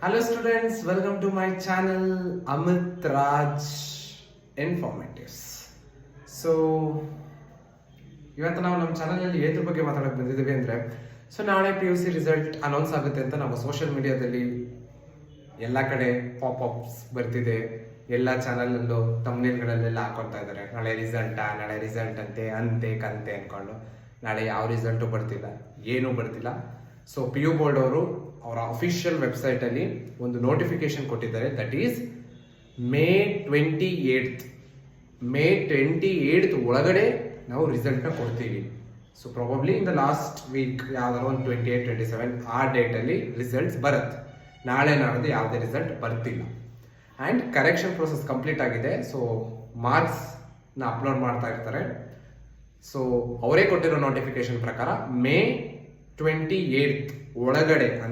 Hello students, welcome to my channel Amit Raj Informatives. So, ಇವತ್ತು ನಾವು ನಮ್ಮ ಚಾನಲಲ್ಲಿ ಏದ್ರ ಬಗ್ಗೆ ಮಾತಾಡೋಕೆ ಬಂದಿದ್ದೀವಿ ಅಂದರೆ ನಾಳೆ PUC ರಿಸಲ್ಟ್ ಅನೌನ್ಸ್ ಆಗುತ್ತೆ ಅಂತ ನಮ್ಮ ಸೋಷಿಯಲ್ ಮೀಡಿಯಾದಲ್ಲಿ ಎಲ್ಲ ಕಡೆ ಪಾಪ್ಅಪ್ಸ್ ಬರ್ತಿದೆ. ಎಲ್ಲ ಚಾನಲಲ್ಲೂ ತಮ್ನೇಲ್ಗಳಲ್ಲೆಲ್ಲ ಹಾಕೊಳ್ತಾ ಇದ್ದಾರೆ, ನಾಳೆ ರಿಸಲ್ಟ್ ಅಂತೆ ಕಂತೆ ಅಂದ್ಕೊಂಡು. ನಾಳೆ ಯಾವ ರಿಸಲ್ಟು ಬರ್ತಿಲ್ಲ, ಏನೂ ಬರ್ತಿಲ್ಲ. ಸೊ PU ಬೋರ್ಡ್ ಅವರು ಅವರ ಅಫಿಷಿಯಲ್ ವೆಬ್ಸೈಟಲ್ಲಿ ಒಂದು ನೋಟಿಫಿಕೇಶನ್ ಕೊಟ್ಟಿದ್ದಾರೆ. ದಟ್ ಈಸ್ ಮೇ 28th ಒಳಗಡೆ ನಾವು ರಿಸಲ್ಟ್ನ ಕೊಡ್ತೀವಿ. So probably in the last week ಯಾವ್ದಾದ್ರು ಒಂದು 28-27 ಆ ಡೇಟಲ್ಲಿ ರಿಸಲ್ಟ್ಸ್ ಬರುತ್ತೆ. ನಾಳೆ ನಾಡ್ದು ಯಾವುದೇ ರಿಸಲ್ಟ್ ಬರ್ತಿಲ್ಲ. ಆ್ಯಂಡ್ ಕರೆಕ್ಷನ್ ಪ್ರೊಸೆಸ್ ಕಂಪ್ಲೀಟ್ ಆಗಿದೆ. ಸೊ ಮಾರ್ಕ್ಸ್ನ ಅಪ್ಲೋಡ್ ಮಾಡ್ತಾ ಇರ್ತಾರೆ. ಸೊ ಅವರೇ ಕೊಟ್ಟಿರೋ ನೋಟಿಫಿಕೇಶನ್ ಪ್ರಕಾರ ಮೇ 28th ಒಳಗಡೆ